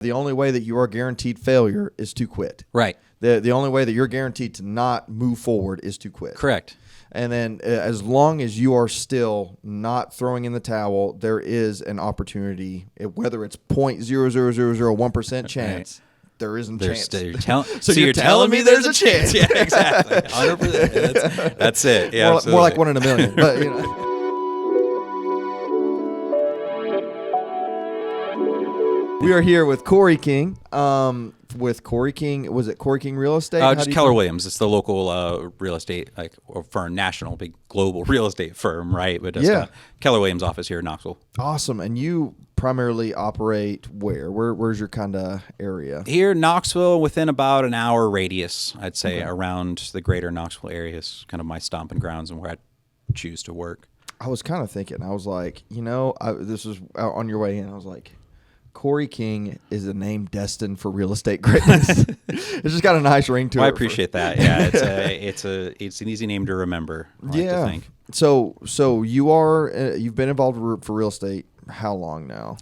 The only way that you are guaranteed failure is to quit. Right. The only way that you're guaranteed to not move forward is to quit. Correct. And then as long as you are still not throwing in the towel, there is an opportunity, whether it's 0.00001% chance, there isn't a chance. So you're telling me there's a chance. Yeah, exactly. 100%. That's it. Yeah, more like 1 in a million. But, you know. We are here with Cory King. With Cory King, was it Cory King Real Estate? Just Keller Williams. It's the local real estate, or firm, national, big global real estate firm, right? But just Keller Williams office here in Knoxville. Awesome. And you primarily operate where? Where's your kind of area? Here in Knoxville, within about an hour radius, I'd say, around the greater Knoxville area is kind of my stomping grounds and where I choose to work. I was kind of thinking, I was like, this was on your way in, I was like, Cory King is a name destined for real estate greatness. It's just got a nice ring to it. I appreciate that. Yeah, it's an easy name to remember. I like to think. So you've been involved for real estate how long now?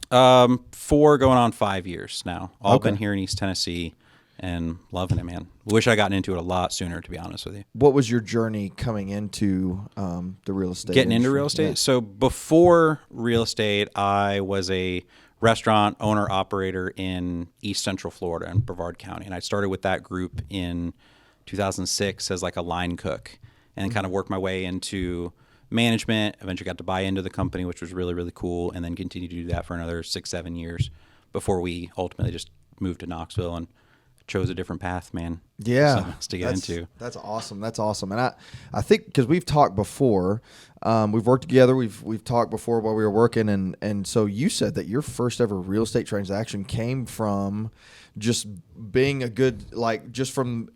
4 going on 5 years now. All been here in East Tennessee and loving it, man. Wish I gotten into it a lot sooner, to be honest with you. What was your journey coming into the real estate? Getting into real estate? Yeah. So before real estate, I was a restaurant owner-operator in East Central Florida in Brevard County. And I started with that group in 2006 as like a line cook and kind of worked my way into management. Eventually got to buy into the company, which was really, really cool, and then continued to do that for another 6-7 years before we ultimately just moved to Knoxville and chose a different path, man. Yeah. Something else to get into. That's awesome. That's awesome. And I think because we've talked before, we've worked together, we've talked before while we were working, and so you said that your first ever real estate transaction came from just being a good, just from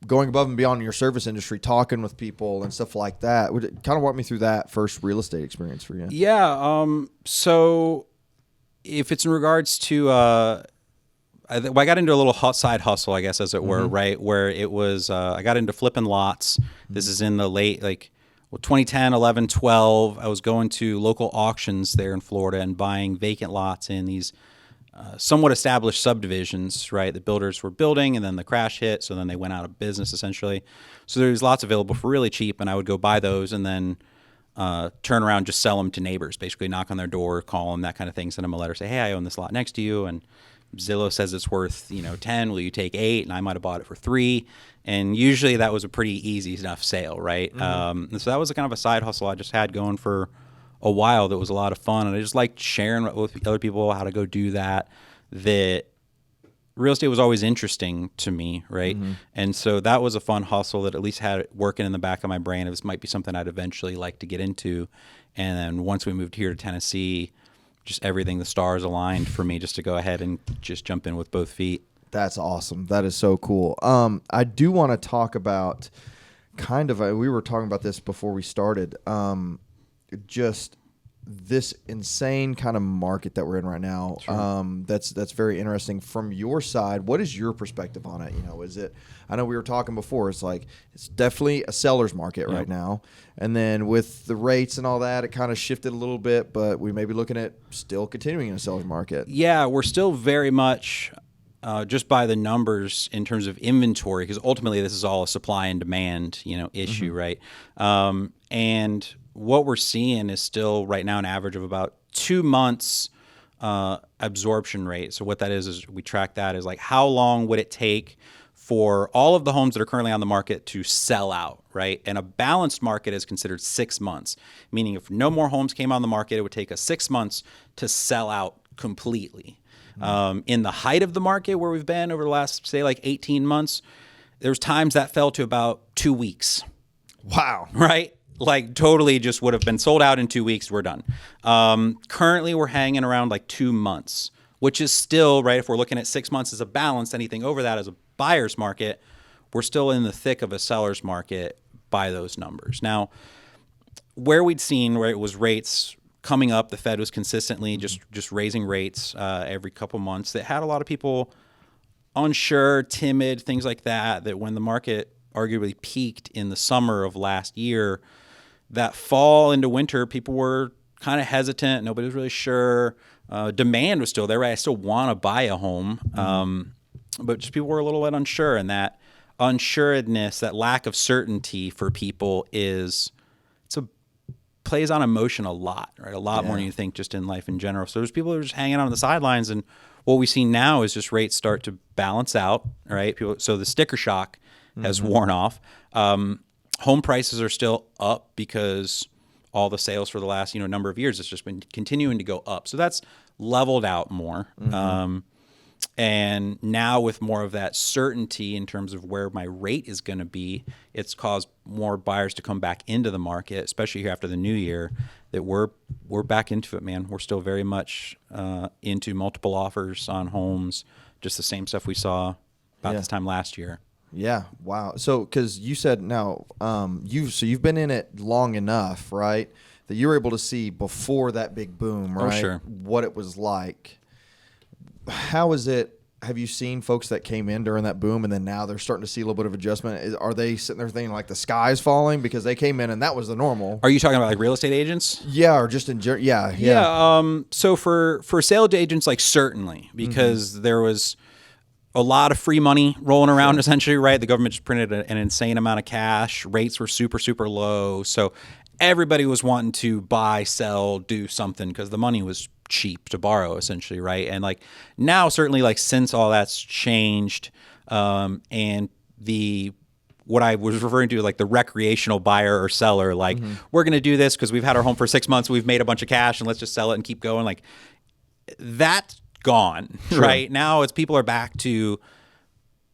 going above and beyond in your service industry, talking with people and stuff like that. Would it kind of walk me through that first real estate experience for you? Yeah. So if it's in regards to I got into a little side hustle, I guess, as it were, right? Where it was, I got into flipping lots. This is in the late, 2010, 11, 12. I was going to local auctions there in Florida and buying vacant lots in these somewhat established subdivisions, right? The builders were building, and then the crash hit, so then they went out of business, essentially. So there's lots available for really cheap, and I would go buy those and then turn around, just sell them to neighbors, basically knock on their door, call them, that kind of thing, send them a letter, say, hey, I own this lot next to you, and Zillow says it's worth 10. Will you take 8? And I might have bought it for 3. And usually that was a pretty easy enough sale, right? And so that was a kind of a side hustle I just had going for a while. That was a lot of fun, and I just liked sharing with other people how to go do that. That real estate was always interesting to me, right? And so that was a fun hustle that at least had it working in the back of my brain. This might be something I'd eventually like to get into. And then once we moved here to Tennessee, just everything, the stars aligned for me just to go ahead and just jump in with both feet. That's awesome. That is so cool. I do want to talk about we were talking about this before we started, just this insane kind of market that we're in right now. Sure. That's very interesting. From your side, what is your perspective on it? Is it, I know we were talking before, it's definitely a seller's market right now. And then with the rates and all that, it kind of shifted a little bit, but we may be looking at still continuing in a seller's market. Yeah, we're still very much just by the numbers in terms of inventory, because ultimately this is all a supply and demand, issue, right? And what we're seeing is still right now an average of about 2 months absorption rate. So what that is we track that as how long would it take for all of the homes that are currently on the market to sell out, right? And a balanced market is considered 6 months, meaning if no more homes came on the market, it would take us 6 months to sell out completely. In the height of the market where we've been over the last, say, 18 months, there's times that fell to about 2 weeks. Wow. Right? Totally just would have been sold out in 2 weeks. We're done. Currently, we're hanging around 2 months, which is still, right, if we're looking at 6 months as a balance, anything over that as a buyer's market, we're still in the thick of a seller's market by those numbers. Now, where we'd seen where it was rates coming up, the Fed was consistently just raising rates every couple months. That had a lot of people unsure, timid, things like that, that when the market arguably peaked in the summer of last year, that fall into winter, people were kind of hesitant. Nobody was really sure. demand was still there, right? I still want to buy a home. But just people were a little bit unsure, and that unsuredness, that lack of certainty for people plays on emotion a lot, right? A lot more than you think just in life in general. So there's people who are just hanging out on the sidelines, and what we see now is just rates start to balance out, right? So the sticker shock has worn off. Home prices are still up because all the sales for the last number of years has just been continuing to go up. So that's leveled out more. And now with more of that certainty in terms of where my rate is going to be, it's caused more buyers to come back into the market, especially here after the new year, that we're back into it, man. We're still very much into multiple offers on homes, just the same stuff we saw about this time last year. Yeah. Wow. So, because you said now, you've been in it long enough, right, that you were able to see before that big boom, right? Oh, sure. What it was like. How is it? Have you seen folks that came in during that boom and then now they're starting to see a little bit of adjustment? Are they sitting there thinking like the sky's falling because they came in and that was the normal? Are you talking about like real estate agents? Yeah, or just in general? Yeah. So for sales agents, like certainly, because there was a lot of free money rolling around essentially, right? The government just printed an insane amount of cash. Rates were super, super low. So everybody was wanting to buy, sell, do something because the money was cheap to borrow essentially, right? And like now certainly like since all that's changed, and what I was referring to like the recreational buyer or seller, like we're going to do this because we've had our home for 6 months, we've made a bunch of cash and let's just sell it and keep going. Like that's gone, right? Now it's people are back to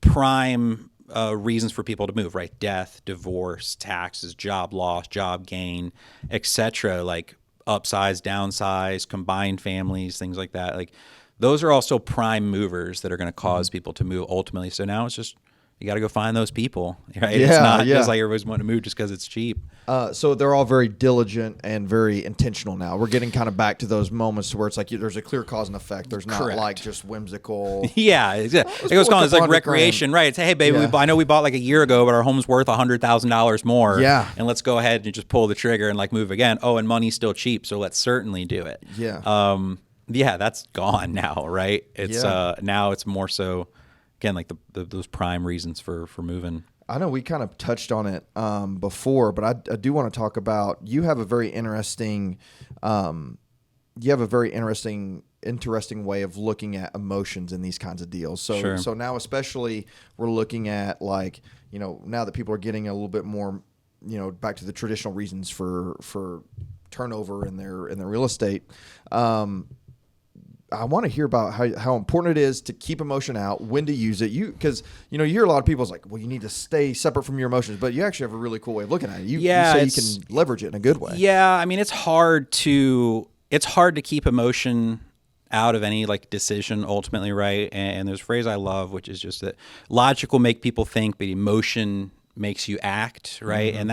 prime reasons for people to move, right? Death, divorce, taxes, job loss, job gain, etc. Like upsize, downsize, combined families, things like that. Like those are also prime movers that are going to cause people to move ultimately. So now it's just, you got to go find those people, right? It's not just like everybody's wanting to move just because it's cheap. So they're all very diligent and very intentional now. We're getting kind of back to those moments where it's like there's a clear cause and effect. There's not like just whimsical. Yeah, exactly. It goes on. It's like recreation, right? It's, hey, baby, I know we bought like a year ago, but our home's worth $100,000 more. Yeah. And let's go ahead and just pull the trigger and like move again. Oh, and money's still cheap, so let's certainly do it. Yeah. Yeah, that's gone now, right? It's now it's more so, again, like those prime reasons for moving. I know we kind of touched on it before, but I do want to talk about, you have a very interesting way of looking at emotions in these kinds of deals. So so now especially we're looking at like, now that people are getting a little bit more, back to the traditional reasons for turnover in their real estate. I want to hear about how important it is to keep emotion out, when to use it. Because you hear a lot of people's like, well, you need to stay separate from your emotions, but you actually have a really cool way of looking at it. You say you can leverage it in a good way. Yeah, I mean, it's hard to keep emotion out of any like decision ultimately, right? And there's a phrase I love, which is just that logic will make people think, but emotion makes you act, right? And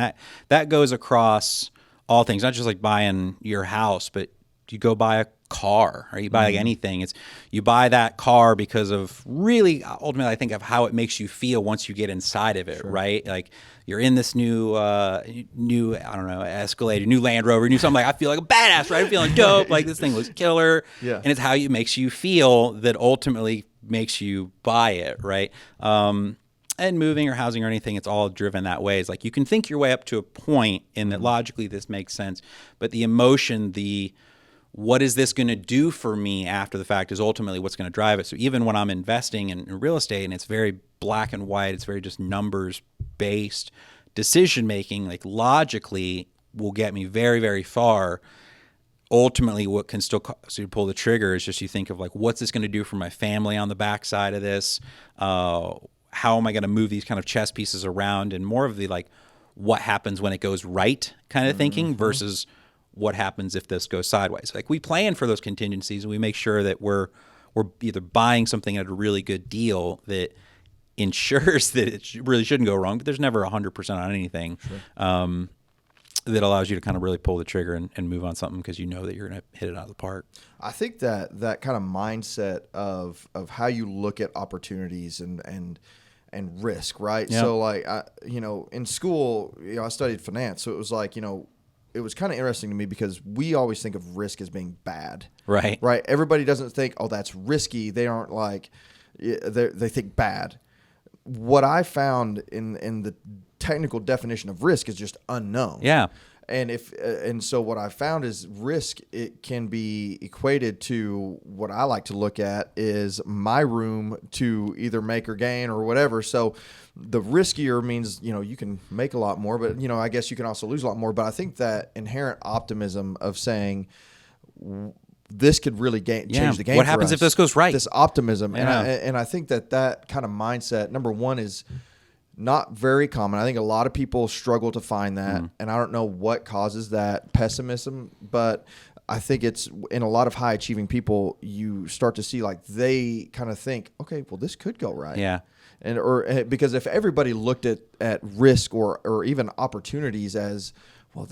that goes across all things, not just like buying your house, but you go buy a car or you buy like anything. It's you buy that car because of really ultimately I think of how it makes you feel once you get inside of it, right? Like you're in this new I don't know, Escalade, new Land Rover, new something, like I feel like a badass, right? I'm feeling dope, like this thing was killer. And it's how it makes you feel that ultimately makes you buy it, right? And moving or housing or anything, it's all driven that way. It's like you can think your way up to a point in that logically this makes sense, but the emotion, what is this going to do for me after the fact is ultimately what's going to drive it. So even when I'm investing in real estate and it's very black and white, it's very just numbers based decision making, like logically will get me very, very far. Ultimately, what can still cause you to pull the trigger is just you think of like, what's this going to do for my family on the backside of this? How am I going to move these kind of chess pieces around? And more of the like, what happens when it goes right kind of thinking versus what happens if this goes sideways. Like we plan for those contingencies and we make sure that we're either buying something at a really good deal that ensures that it really shouldn't go wrong, but there's never 100% on anything. That allows you to kind of really pull the trigger and move on something because you know that you're going to hit it out of the park. I think that kind of mindset of how you look at opportunities and risk, right? So like, in school, I studied finance. So it was like, it was kind of interesting to me because we always think of risk as being bad. Right. Right. Everybody doesn't think, oh, that's risky. They aren't like, they think bad. What I found in the technical definition of risk is just unknown. Yeah. And so what I found is risk, it can be equated to what I like to look at is my room to either make or gain or whatever. So the riskier means, you can make a lot more, but, I guess you can also lose a lot more. But I think that inherent optimism of saying this could really change the game. What happens if this goes right? This optimism. Yeah. And I think that kind of mindset, number one, is not very common. I think a lot of people struggle to find that, and I don't know what causes that pessimism, but I think it's in a lot of high achieving people, you start to see like they kind of think, okay, well, this could go right. Yeah. Because if everybody looked at risk or even opportunities as, well,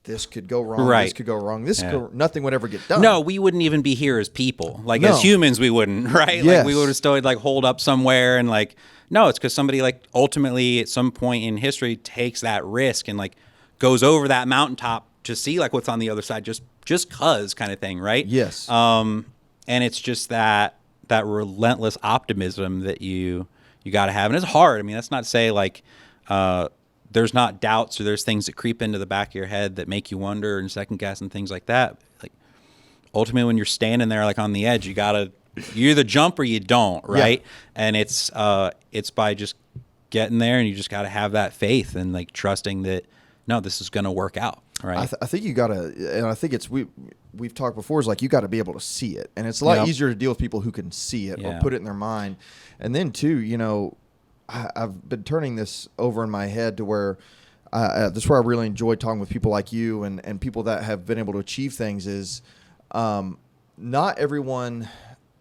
this could go wrong, right. This could go wrong, nothing would ever get done. No, we wouldn't even be here as people. Like as humans, we wouldn't, right? Yes. Like we would have still like holed up somewhere and like, no, it's because somebody like ultimately at some point in history takes that risk and like goes over that mountaintop to see like what's on the other side, just cause kind of thing, right? Yes. And it's just that relentless optimism that you got to have, and it's hard. I mean, that's not to say like there's not doubts or there's things that creep into the back of your head that make you wonder and second guess and things like that. Like ultimately, when you're standing there like on the edge, you either jump or you don't, right? Yeah. And it's by just getting there, and you just got to have that faith and like trusting that no, this is going to work out, right? I think you got to, and I think it's we've talked before is like you got to be able to see it, and it's a lot easier to deal with people who can see it or put it in their mind, and then too, I've been turning this over in my head to where this is where I really enjoy talking with people like you and people that have been able to achieve things is not everyone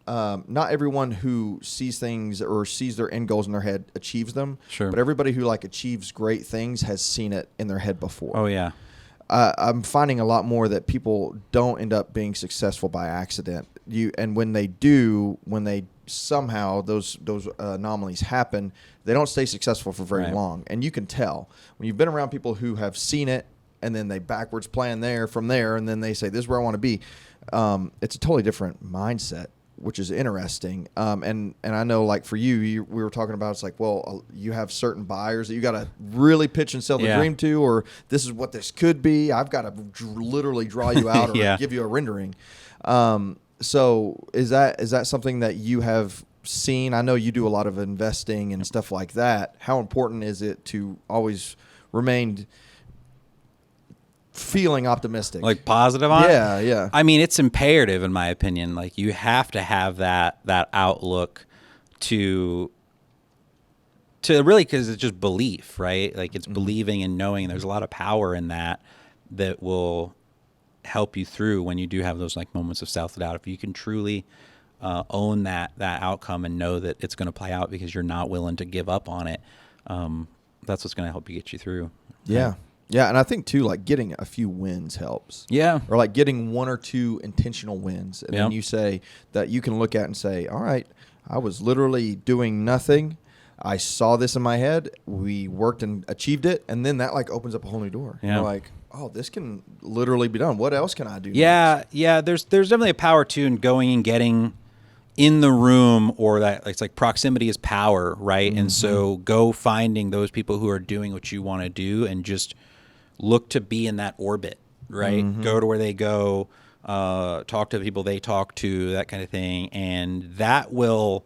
who sees things or sees their end goals in their head achieves them. Sure. But everybody who like achieves great things has seen it in their head before. Oh yeah. I'm finding a lot more that people don't end up being successful by accident. And when they do, when they somehow those anomalies happen, they don't stay successful for very long. And you can tell when you've been around people who have seen it and then they backwards plan from there, and then they say, this is where I want to be. It's a totally different mindset, which is interesting. And I know like for we were talking about, it's like, well, you have certain buyers that you got to really pitch and sell the dream to, or this is what this could be. I've got to literally draw you out or give you a rendering. So is that something that you have seen? I know you do a lot of investing and stuff like that. How important is it to always remain feeling optimistic, like positive on it? Yeah. I mean, it's imperative in my opinion. Like you have to have that outlook to really, because it's just belief, right? Like it's believing and knowing. There's a lot of power in that will help you through when you do have those like moments of self-doubt. If you can truly own that outcome and know that it's going to play out because you're not willing to give up on it, that's what's going to help you get you through. Yeah. Yeah, and I think too, like getting a few wins helps. Yeah. Or like getting one or two intentional wins. And then you say that you can look at and say, all right, I was literally doing nothing. I saw this in my head. We worked and achieved it. And then that like opens up a whole new door. Yeah. You're like, oh, this can literally be done. What else can I do? Yeah. next? Yeah. There's definitely a power too in going and getting in the room, or that it's like proximity is power, right? And so go finding those people who are doing what you want to do and just look to be in that orbit, right? Go to where they go, talk to the people they talk to, that kind of thing. And that will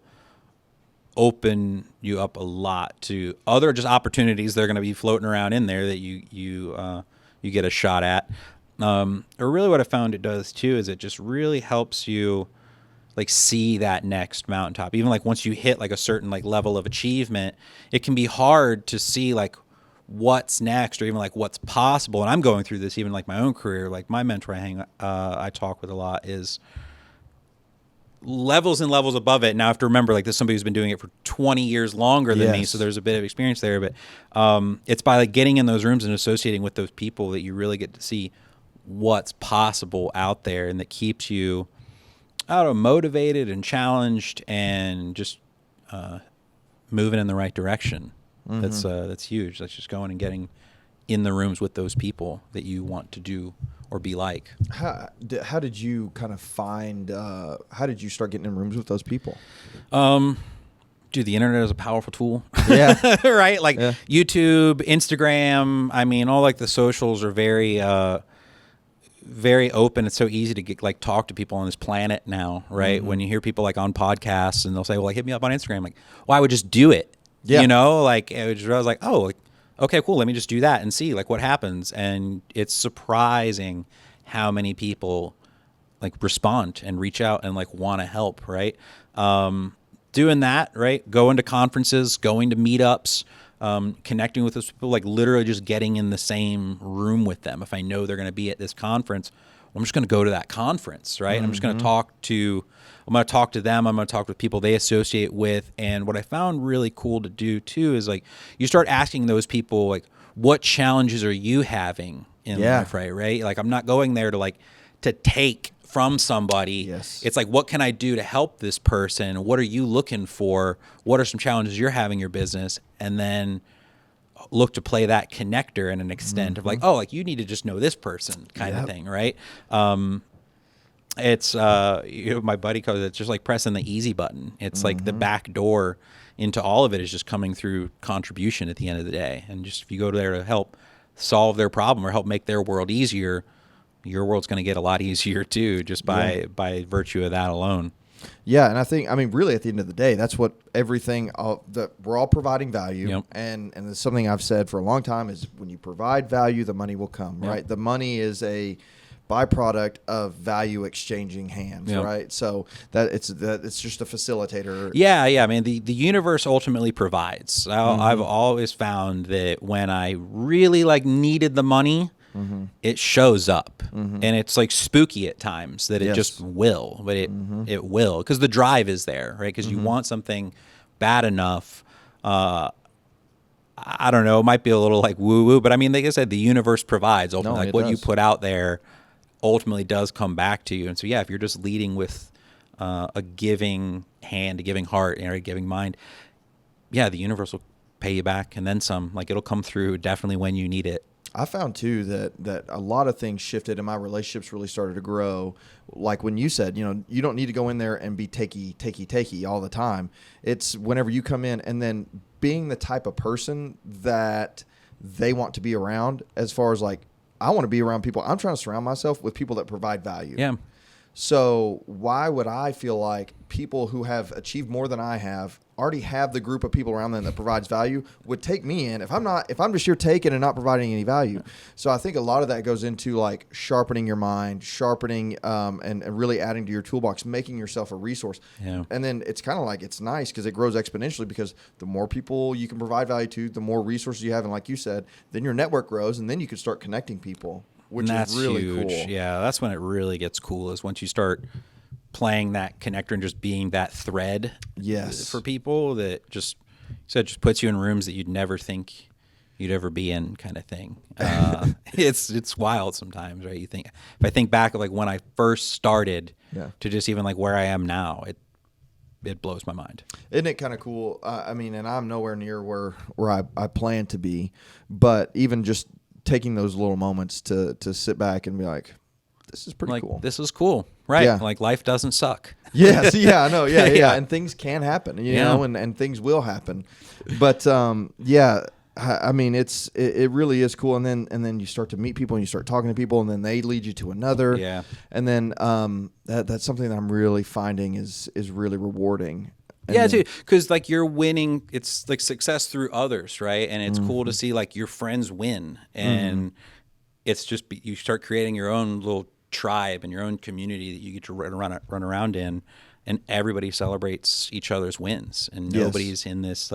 open you up a lot to other just opportunities that are going to be floating around in there that you get a shot at. Or really what I found it does too is it just really helps you like see that next mountaintop. Even like once you hit like a certain like level of achievement, it can be hard to see like what's next or even like what's possible. And I'm going through this even like my own career. Like my mentor I talk with a lot is levels and levels above it. Now I have to remember like this is somebody who's been doing it for 20 years longer than me, so there's a bit of experience there. But it's by like getting in those rooms and associating with those people that you really get to see what's possible out there, and that keeps you motivated and challenged and just moving in the right direction. That's huge. That's just going and getting in the rooms with those people that you want to do or be like. How did you kind of find, how did you start getting in rooms with those people? Dude, the internet is a powerful tool. Yeah. Right? Like YouTube, Instagram, I mean, all like the socials are very very open. It's so easy to get talk to people on this planet now, right? Mm-hmm. When you hear people on podcasts and they'll say, well, hit me up on Instagram. Well, I would just do it. Yeah. I was like, oh, okay, cool. Let me just do that and see what happens. And it's surprising how many people respond and reach out and want to help. Right. Doing that, right. Going to conferences, going to meetups, connecting with those people, literally just getting in the same room with them. If I know they're going to be at this conference, I'm just going to go to that conference, right? Mm-hmm. I'm just going to talk to them. I'm going to talk with people they associate with. And what I found really cool to do too is you start asking those people, what challenges are you having in life, right? I'm not going there to take from somebody. Yes. It's what can I do to help this person? What are you looking for? What are some challenges you're having in your business? And then look to play that connector in an extent of you need to just know this person kind of thing, right? It's my buddy calls it just pressing the easy button. It's the back door into all of it is just coming through contribution at the end of the day. And just if you go there to help solve their problem or help make their world easier, your world's going to get a lot easier too, just by virtue of that alone. Yeah, and I think, really at the end of the day, that's what that we're all providing value. Yep. And it's something I've said for a long time is when you provide value, the money will come, right? The money is a byproduct of value exchanging hands, right? So it's just a facilitator. Yeah. The universe ultimately provides. I've always found that when I really needed the money, it shows up, and it's spooky at times that it just will, but it will, because the drive is there, right? Because you want something bad enough. I don't know, it might be a little woo woo, but like I said, the universe provides ultimately. What you put out there ultimately does come back to you. And so if you're just leading with a giving hand, a giving heart, and a giving mind, the universe will pay you back and then some. It'll come through definitely when you need it. I found too that a lot of things shifted and my relationships really started to grow. Like when you said, you don't need to go in there and be takey all the time. It's whenever you come in and then being the type of person that they want to be around, as far as I want to be around people. I'm trying to surround myself with people that provide value. Yeah. So why would I feel like people who have achieved more than I have, already have the group of people around them that provides value, would take me in if I'm just here taking and not providing any value? So I think a lot of that goes into sharpening your mind, and really adding to your toolbox, making yourself a resource. Yeah. And then it's kind of it's nice because it grows exponentially, because the more people you can provide value to, the more resources you have. And like you said, then your network grows, and then you can start connecting people, which is really huge. Cool. Yeah, that's when it really gets cool, is once you start playing that connector and just being that thread for people that just puts you in rooms that you'd never think you'd ever be in, kind of thing. It's wild sometimes, right? If I think back of when I first started to just even where I am now, it blows my mind. Isn't it kind of cool? And I'm nowhere near where I plan to be, but even just taking those little moments to sit back and be this is pretty cool. This is cool, right? Yeah. Life doesn't suck. Yes, I know. Yeah. And things can happen, you know, and things will happen. But it really is cool. And then you start to meet people and you start talking to people, and then they lead you to another. Yeah. And then that's something that I'm really finding is really rewarding. Too, because you're winning. It's success through others, right? And it's cool to see your friends win, and it's just you start creating your own little tribe and your own community that you get to run around in, and everybody celebrates each other's wins, and nobody's in this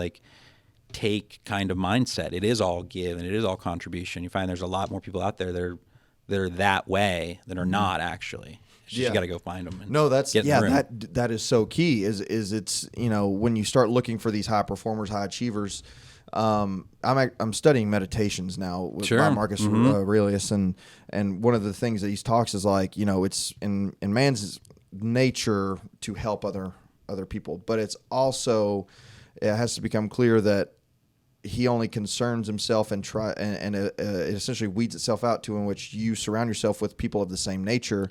take kind of mindset. It is all give and it is all contribution. You find there's a lot more people out there that are that way than are not actually. You got to go find them. No, that is so key. Is it's when you start looking for these high performers, high achievers. I'm studying meditations now by Marcus Aurelius, and one of the things that he talks is it's in man's nature to help other people, but it's also, it has to become clear that he only concerns himself and it essentially weeds itself out to in which you surround yourself with people of the same nature,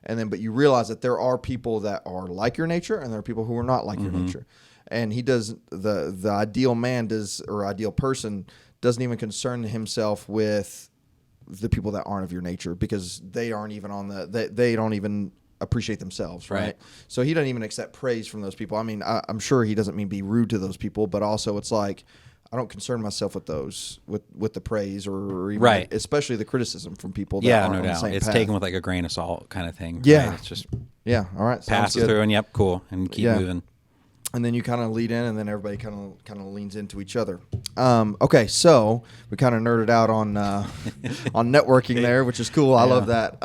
but you realize that there are people that are like your nature and there are people who are not like your nature. And he does the ideal man or ideal person doesn't even concern himself with the people that aren't of your nature, because they aren't even they don't even appreciate themselves, right? So he doesn't even accept praise from those people. I mean, I'm sure he doesn't mean be rude to those people, but also it's like, I don't concern myself with those, with the praise or even especially the criticism from people that aren't on the same it's path. taken with like a grain of salt kind of thing. Yeah. Right? It's just all right, pass it through and cool, and keep moving. And then you kind of lead in, and then everybody kind of leans into each other. Okay, so we kind of nerded out on on networking there, which is cool. I love that.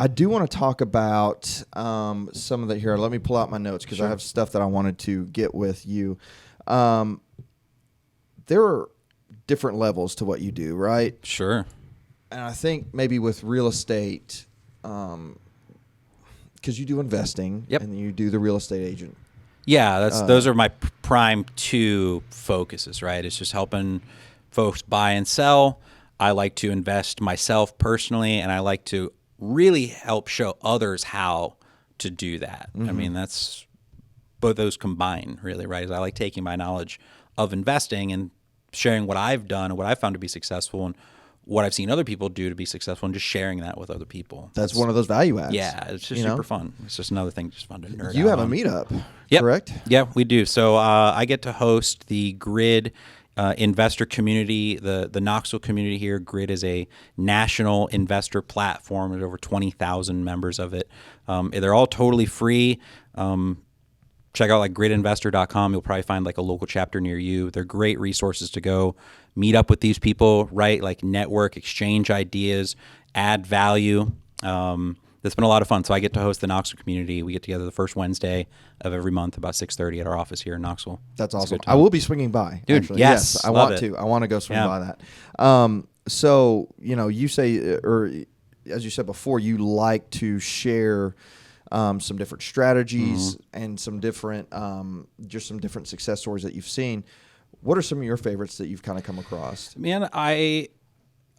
I do want to talk about some of that here. Let me pull out my notes because I have stuff that I wanted to get with you. There are different levels to what you do, right? Sure. And I think maybe with real estate, because you do investing and you do the real estate agent. Yeah, those are my prime two focuses, right? It's just helping folks buy and sell. I like to invest myself personally, and I like to really help show others how to do that. I mean, that's both those combined, really, right? Is I like taking my knowledge of investing and sharing what I've done and what I've found to be successful and what I've seen other people do to be successful, and just sharing that with other people. That's one of those value adds. Yeah, it's just super fun. It's just another thing, just fun to nerd out. You have on. a meetup, Yep. correct? Yeah, we do. So I get to host the Grid investor community, the Knoxville community here. Grid is a national investor platform. There's over 20,000 members of it. They're all totally free. Check out like gridinvestor.com. You'll probably find like a local chapter near you. They're great resources to go meet up with these people, right? Like network, exchange ideas, add value. That's been a lot of fun. So I get to host the Knoxville community. We get together the first Wednesday of every month about 6:30 at our office here in Knoxville. That's awesome. I will be swinging by. Dude, actually. yes, I want to. I want to go swing by that. So, you say, or as you said before, you like to share some different strategies and some different, just some different success stories that you've seen. What are some of your favorites that you've kind of come across? Man, I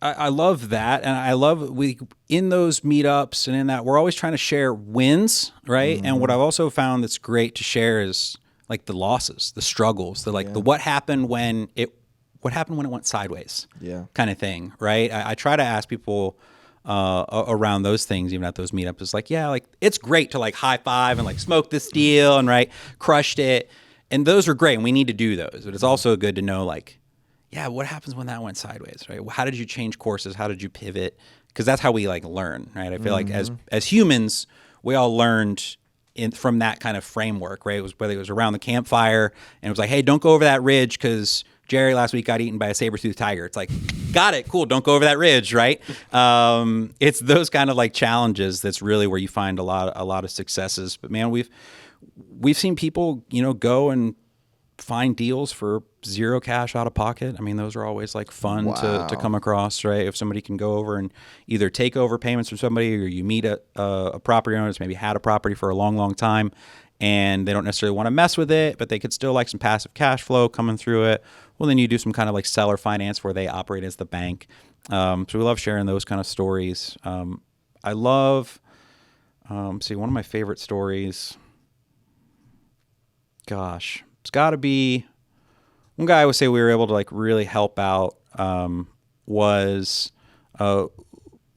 love that, and I love in those meetups and in that we're always trying to share wins, right? And what I've also found that's great to share is like the losses, the struggles, the what happened when it went sideways, kind of thing, right? I try to ask people around those things, even at those meetups, is like, like it's great to like high five and like smoke this deal and crushed it, and those are great, and we need to do those. But it's also good to know like, what happens when that went sideways, right? How did you change courses? How did you pivot? Because that's how we like learn, right? I feel like as humans, we all learned from that kind of framework, right? It was whether it was around the campfire and it was like, hey, don't go over that ridge because Jerry last week got eaten by a saber-toothed tiger. It's like, got it, cool, don't go over that ridge, right? It's those kind of like challenges that's really where you find a lot of successes. But man, we've seen people, go and find deals for zero cash out of pocket. I mean, those are always like fun to come across, right? If somebody can go over and either take over payments from somebody, or you meet a property owner that's maybe had a property for a long, long time, and they don't necessarily want to mess with it, but they could still like some passive cash flow coming through it. Well, then you do some kind of like seller finance where they operate as the bank. So we love sharing those kind of stories. I love, one of my favorite stories, it's got to be one guy I would say we were able to like really help out, was a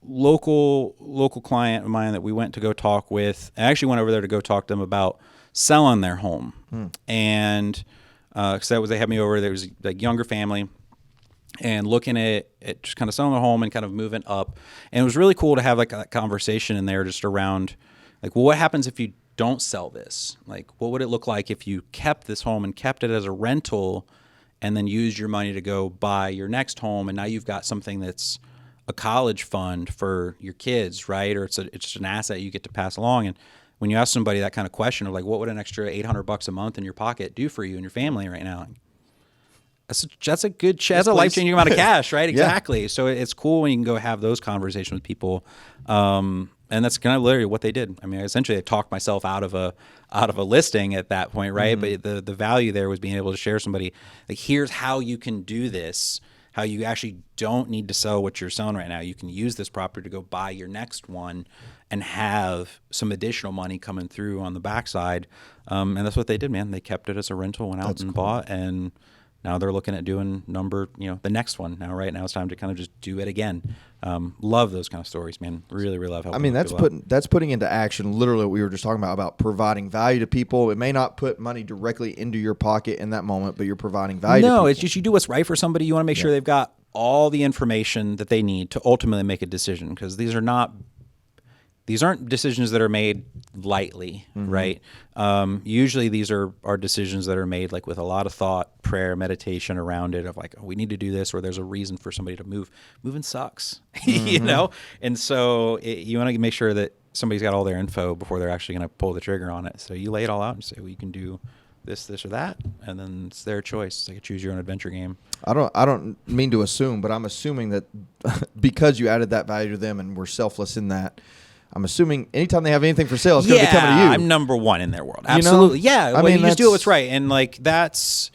local client of mine that we went to go talk with. I actually went over there to go talk to them about selling their home. And because they had me over, there was like younger family and looking at just kind of selling their home and kind of moving up. And it was really cool to have like that conversation in there just around like, well, what happens if you don't sell this? Like, what would it look like if you kept this home and kept it as a rental and then used your money to go buy your next home? And now you've got something that's a college fund for your kids, right? Or it's just an asset you get to pass along. And when you ask somebody that kind of question of like, what would an extra $800 a month in your pocket do for you and your family right now? That's a good, that's a life-changing amount of cash, right? Exactly. So it's cool when you can go have those conversations with people. And And that's kind of literally what they did. I mean, essentially, I talked myself out of a listing at that point, right? But the value there was being able to share somebody like, here's how you can do this. How you actually don't need to sell what you're selling right now. You can use this property to go buy your next one and have some additional money coming through on the backside. And that's what they did, man. They kept it as a rental, went out and bought, and now they're looking at doing the next one now, right? Now it's time to kind of just do it again. Love those kind of stories, man. Really, really love helping. I mean, that's putting into action literally what we were just talking about providing value to people. It may not put money directly into your pocket in that moment, but you're providing value to people. No, it's just you do what's right for somebody. You want to make sure they've got all the information that they need to ultimately make a decision, because these aren't decisions that are made lightly, right? Usually these are decisions that are made like with a lot of thought, prayer, meditation around it, of like, oh, we need to do this, or there's a reason for somebody to move. Moving sucks, you know? And so you want to make sure that somebody's got all their info before they're actually going to pull the trigger on it. So you lay it all out and say, well, you can do this, or that, and then it's their choice. It's like a choose your own adventure game. I don't mean to assume, but I'm assuming that because you added that value to them and were selfless in that, I'm assuming anytime they have anything for sale, it's going to be coming to you. I'm number one in their world. Absolutely. You know? Yeah. I mean, you just do what's right. And like, that's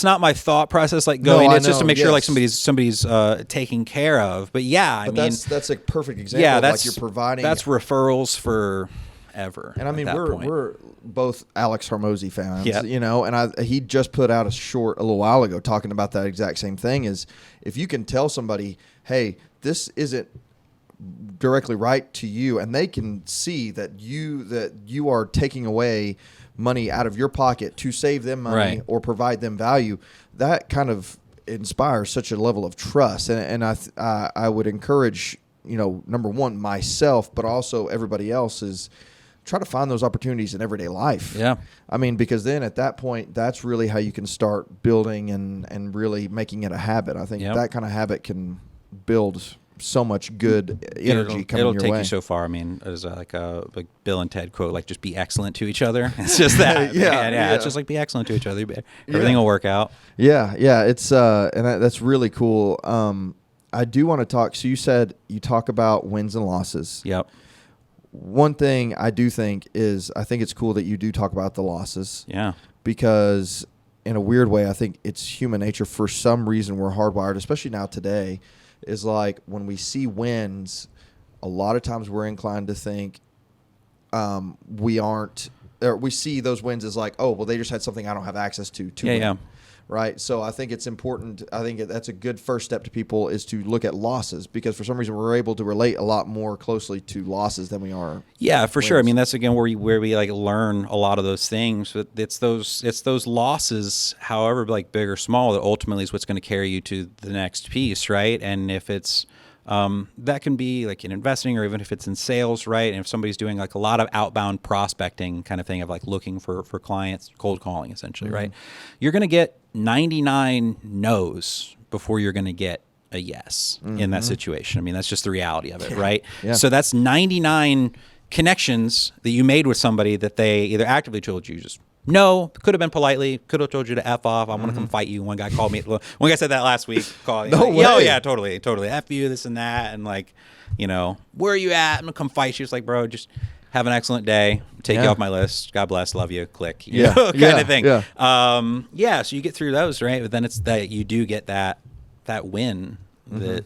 not my thought process. Like going, it's just to make sure like somebody's taken care of. But yeah, I mean, that's a perfect example. Yeah, that's, like you're providing. That's referrals forever. And I mean, we're both Alex Hormozy fans, you know, and he just put out a little while ago talking about that exact same thing. Is if you can tell somebody, hey, this isn't directly right to you, and they can see that you are taking away money out of your pocket to save them money or provide them value, that kind of inspires such a level of trust. And I would encourage, you know, number one, myself, but also everybody else, is try to find those opportunities in everyday life. Yeah. I mean, because then at that point, that's really how you can start building and really making it a habit. I think that kind of habit can build so much good energy coming your way. It'll take you so far. I mean, there's like Bill and Ted quote, like, just be excellent to each other. It's just that. It's just like, be excellent to each other. Everything will work out. Yeah. It's and that's really cool. I do want to talk. So you said you talk about wins and losses. Yep. One thing I do think is, I think it's cool that you do talk about the losses. Yeah. Because in a weird way, I think it's human nature. For some reason, we're hardwired, especially now today, is like when we see wins, a lot of times we're inclined to think we see those wins as like, oh, well, they just had something I don't have access to win. Yeah. Right. So I think it's important. I think that's a good first step to people, is to look at losses, because for some reason we're able to relate a lot more closely to losses than we are. Yeah, for sure. I mean, that's again where we like learn a lot of those things. But it's those losses, however like big or small, that ultimately is what's going to carry you to the next piece, right? And if it's that can be like in investing, or even if it's in sales, right? And if somebody's doing like a lot of outbound prospecting kind of thing, of like looking for clients, cold calling essentially, right? You're going to get 99 no's before you're going to get a yes in that situation. I mean, that's just the reality of it, right? Yeah. So that's 99 connections that you made with somebody that they either actively told you just no, could have been politely, could have told you to F off. I want to come fight you. One guy called me. One guy said that last week. No like, way. Oh yeah, totally. F you, this and that, and like, you know, where are you at? I'm gonna come fight you. It's like, bro, just have an excellent day. Take you off my list. God bless. Love you. Click. You know, kind of thing. Yeah. So you get through those, right? But then it's that you do get that win that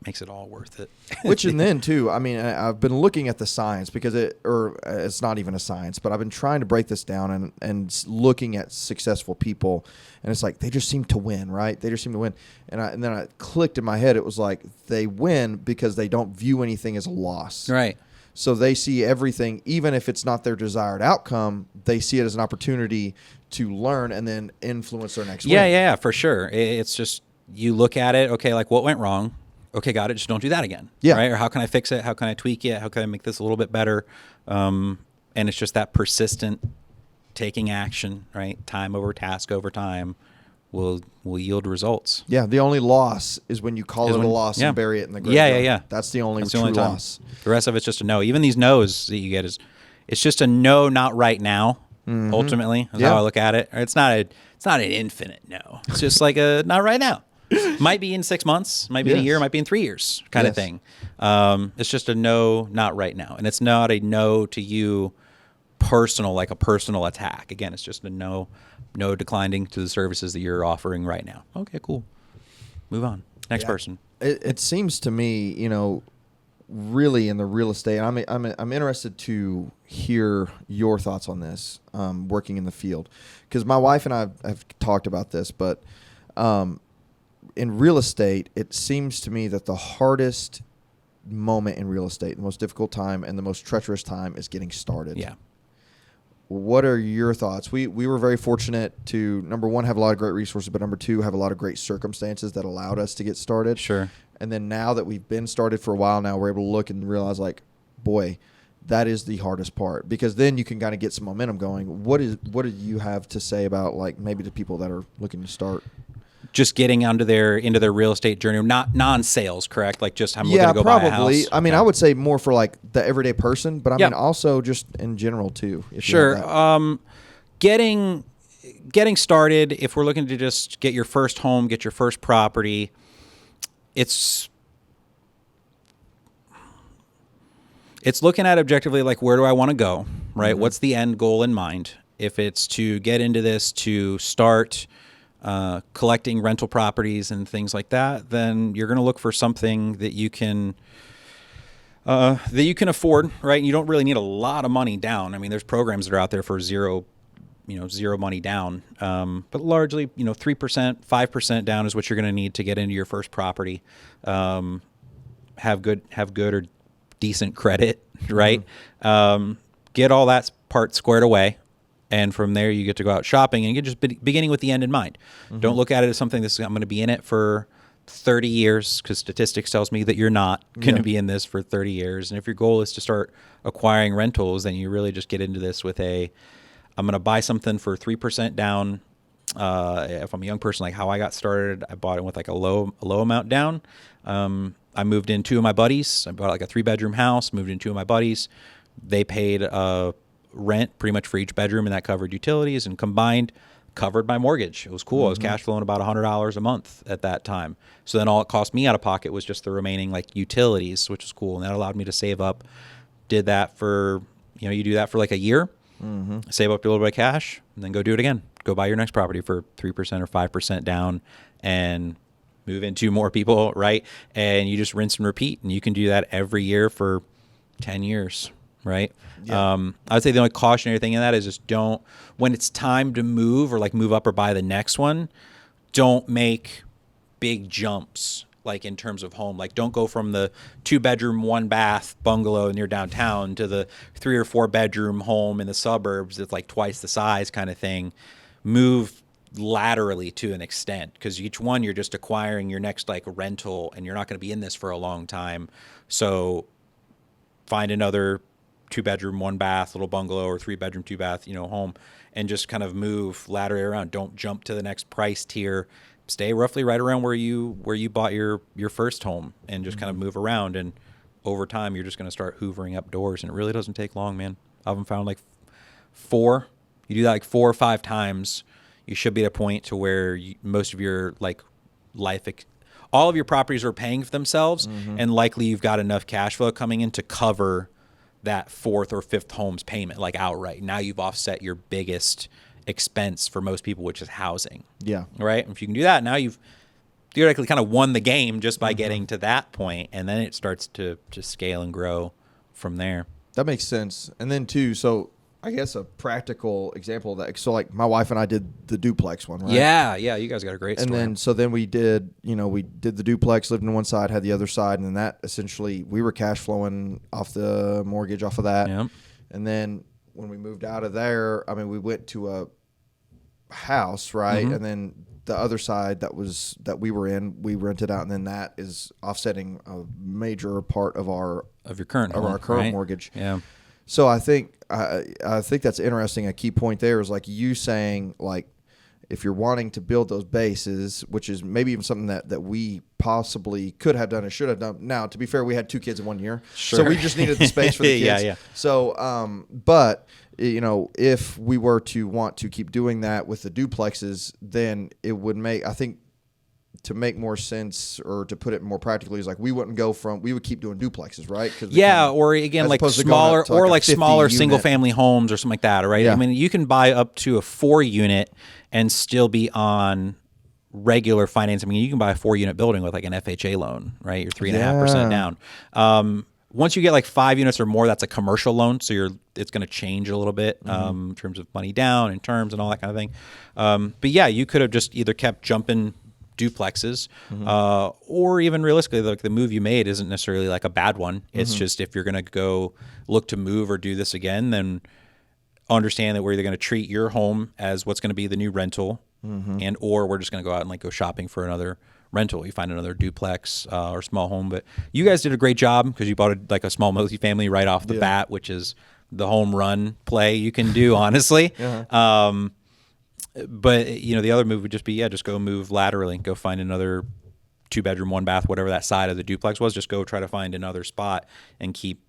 makes it all worth it. Which, and then too, I mean, I've been looking at the science, because it's not even a science, but I've been trying to break this down and looking at successful people, and it's like, they just seem to win, right? They just seem to win. And then it clicked in my head. It was like, they win because they don't view anything as a loss. Right. So they see everything, even if it's not their desired outcome, they see it as an opportunity to learn and then influence their next win. Yeah, for sure. It's just, you look at it, okay, like what went wrong? Okay, got it. Just don't do that again. Yeah. Right? Or how can I fix it? How can I tweak it? How can I make this a little bit better? And it's just that persistent taking action, right? Time over task over time will yield results. Yeah. The only loss is when you call it a loss and bury it in the graveyard. Yeah. That's the only true loss. The rest of it's just a no. Even these no's that you get it's just a no, not right now. Ultimately, is how I look at it. It's not an infinite no. It's just like a not right now. Might be in 6 months, might be in a year, might be in 3 years kind of thing. It's just a no, not right now. And it's not a no to you personal, like a personal attack. Again, it's just a no declining to the services that you're offering right now. Okay, cool. Move on. Next person. It seems to me, really in the real estate, I'm interested to hear your thoughts on this, working in the field. Because my wife and I have talked about this, but in real estate, it seems to me that the hardest moment in real estate, the most difficult time and the most treacherous time is getting started. Yeah. What are your thoughts? We were very fortunate to, number one, have a lot of great resources, but number two, have a lot of great circumstances that allowed us to get started. Sure. And then now that we've been started for a while now, we're able to look and realize, like, boy, that is the hardest part, because then you can kind of get some momentum going. What do you have to say about, like, maybe the people that are looking to start? Just getting into their real estate journey, not non-sales, correct? Like just I'm looking to go buy a house. I mean, I would say more for like the everyday person, but I mean also just in general too. Sure. Getting started, if we're looking to just get your first home, get your first property, it's looking at objectively, like, where do I want to go, right? Mm-hmm. What's the end goal in mind? If it's to get into this to start collecting rental properties and things like that, then you're going to look for something that you can afford, right? And you don't really need a lot of money down. I mean, there's programs that are out there for zero money down. But largely, 3%, 5% down is what you're going to need to get into your first property. Have good or decent credit, right? Mm-hmm. Get all that part squared away. And from there, you get to go out shopping, and you're just beginning with the end in mind. Mm-hmm. Don't look at it as something I'm going to be in it for 30 years, because statistics tells me that you're not going to be in this for 30 years. And if your goal is to start acquiring rentals, then you really just get into this with I'm going to buy something for 3% down. If I'm a young person, like how I got started, I bought it with like a low amount down. I moved in 2 of my buddies. I bought like a 3-bedroom house, moved in 2 of my buddies. They paid rent pretty much for each bedroom, and that covered utilities, and combined covered my mortgage. It was cool. Mm-hmm. I was cash flowing about $100 a month at that time. So then all it cost me out of pocket was just the remaining like utilities, which was cool. And that allowed me to save up. Did that for, you do that for like a year, save up a little bit of cash, and then go do it again. Go buy your next property for 3% or 5% down and move into more people, right? And you just rinse and repeat. And you can do that every year for 10 years. Right. Yeah. I would say the only cautionary thing in that is just don't, when it's time to move or like move up or buy the next one, don't make big jumps, like in terms of home. Like don't go from the 2-bedroom, 1-bath bungalow near downtown to the 3 or 4-bedroom home in the suburbs that's like twice the size kind of thing. Move laterally to an extent, because each one you're just acquiring your next like rental, and you're not going to be in this for a long time. So find another 2-bedroom, 1-bath little bungalow, or 3-bedroom, 2-bath, home, and just kind of move laterally around. Don't jump to the next price tier. Stay roughly right around where you bought your first home, and just kind of move around. And over time, you're just going to start hoovering up doors, and it really doesn't take long, man. I've found like 4. You do that like 4 or 5 times, you should be at a point to where most of your like all of your properties are paying for themselves, and likely you've got enough cash flow coming in to cover that 4th or 5th home's payment, like outright. Now you've offset your biggest expense for most people, which is housing. Yeah. Right? And if you can do that, now you've theoretically kind of won the game just by getting to that point, and then it starts to scale and grow from there. That makes sense. And then too, so I guess a practical example of that. So like my wife and I did the duplex one, right? Yeah, you guys got a great story. And then we did the duplex, lived on one side, had the other side, and then that essentially we were cash flowing off the mortgage off of that. Yep. And then when we moved out of there, I mean, we went to a house, right? And then the other side that we were in, we rented out, and then that is offsetting a major part of our current right? mortgage. Yeah. So I think that's interesting. A key point there is like you saying, like, if you're wanting to build those bases, which is maybe even something that we possibly could have done and should have done. Now, to be fair, we had 2 kids in 1 year, so we just needed the space for the kids. Yeah. So, but if we were to want to keep doing that with the duplexes, then it would make, I think, to make more sense, or to put it more practically, is like we would keep doing duplexes, right? Or again, like smaller, smaller single family homes or something like that, right? Yeah. I mean, you can buy up to a 4-unit and still be on regular finance. I mean, you can buy a 4-unit building with like an FHA loan, right? You're 3.5% down. Once you get like 5 units or more, that's a commercial loan, so it's going to change a little bit in terms of money down and terms and all that kind of thing. But yeah, you could have just either kept jumping duplexes, or even realistically, like the move you made isn't necessarily like a bad one. It's just, if you're going to go look to move or do this again, then understand that we're either going to treat your home as what's going to be the new rental, or we're just going to go out and like go shopping for another rental. You find another duplex or small home. But you guys did a great job, because you bought like a small multifamily right off the bat, which is the home run play you can do, honestly. But the other move would just be, just go move laterally, go find another 2-bedroom, 1-bath, whatever that side of the duplex was. Just go try to find another spot and keep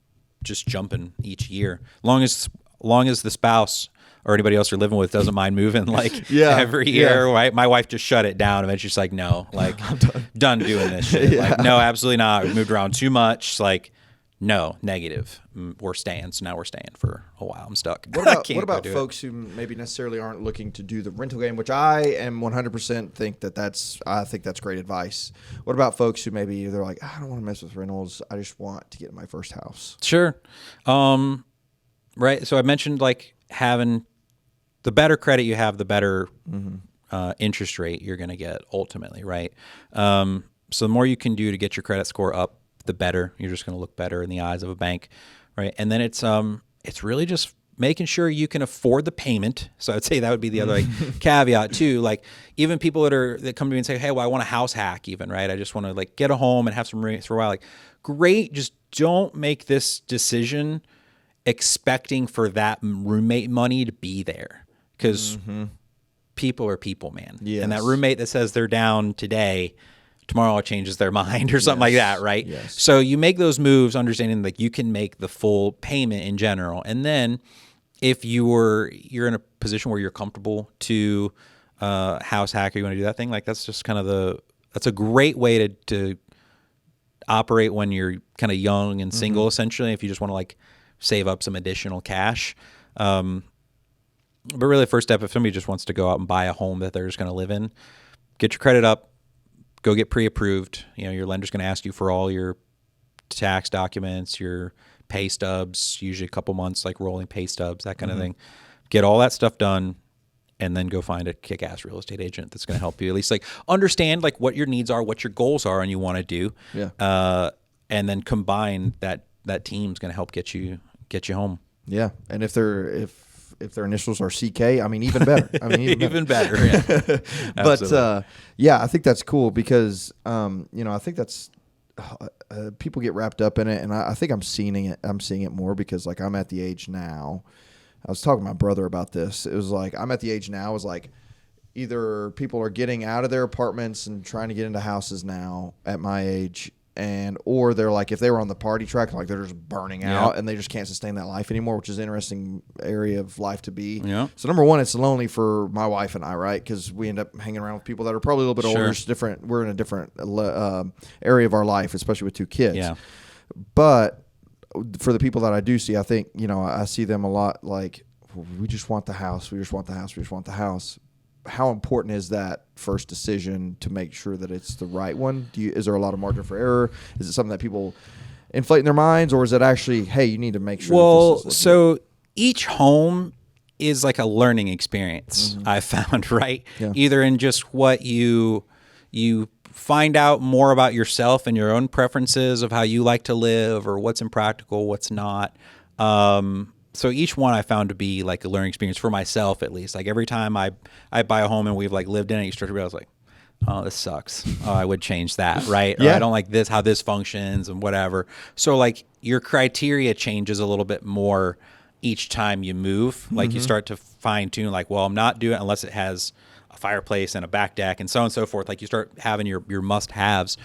just jumping each year. Long as the spouse or anybody else you're living with doesn't mind moving every year, right? My wife just shut it down. Eventually she's like, no, like I'm done doing this shit. Like, no, absolutely not. We moved around too much. Like, no, negative. We're staying. So now we're staying for a while. I'm stuck. What about folks who maybe necessarily aren't looking to do the rental game, which I am 100% think that's great advice. What about folks who maybe they're like, I don't want to mess with rentals. I just want to get my first house. Sure. Right. So I mentioned like having the better credit you have, the better interest rate you're going to get ultimately, right? So the more you can do to get your credit score up, the better. You're just going to look better in the eyes of a bank, right? And then it's really just making sure you can afford the payment. So I'd say that would be the other caveat too. Like even people that come to me and say, hey, well, I want a house hack even, right? I just want to like get a home and have some roommates for a while. Like, great. Just don't make this decision expecting for that roommate money to be there, because people are people, man. Yes. And that roommate that says they're down today, tomorrow changes their mind or something like that, right? Yes. So you make those moves understanding like you can make the full payment in general. And then if you're in a position where you're comfortable to house hack, or you want to do that thing, like that's just kind of that's a great way to operate when you're kind of young and single, essentially, if you just want to like save up some additional cash. But really, the first step, if somebody just wants to go out and buy a home that they're just going to live in, get your credit up, go get pre-approved. Your lender's going to ask you for all your tax documents, your pay stubs, usually a couple months, like rolling pay stubs, that kind of thing. Get all that stuff done, and then go find a kick-ass real estate agent that's going to help you at least like understand like what your needs are, what your goals are, and you want to do. Yeah. And then combine that team's going to help get you home. Yeah. And if their initials are CK, I mean, even better. Even better. Yeah. But I think that's cool, because I think that's people get wrapped up in it, and I think I'm seeing it more because like I'm at the age now. I was talking to my brother about this. It was like I'm at the age now. Is like either people are getting out of their apartments and trying to get into houses now at my age, or they're like, if they were on the party track, like they're just burning out and they just can't sustain that life anymore, which is an interesting area of life to be. Yeah. So number one, it's lonely for my wife and I, right? Because we end up hanging around with people that are probably a little bit older. It's different. We're in a different area of our life, especially with 2 kids. Yeah. But for the people that I do see, I think, I see them a lot like, we just want the house. We just want the house. We just want the house. How important is that first decision to make sure that it's the right one? Is there a lot of margin for error? Is it something that people inflate in their minds, or is it actually, hey, you need to make sure? Well, so each home is like a learning experience, I found, right? Yeah. Either in just what you find out more about yourself and your own preferences of how you like to live, or what's impractical, what's not. So each one I found to be like a learning experience for myself, at least. Like every time I buy a home and we've like lived in it, you start to realize like, oh, this sucks. Oh, I would change that, right? Yeah. Or I don't like this, how this functions and whatever. So like your criteria changes a little bit more each time you move. Like you start to fine tune like, well, I'm not doing it unless it has a fireplace and a back deck and so on and so forth. Like you start having your must haves.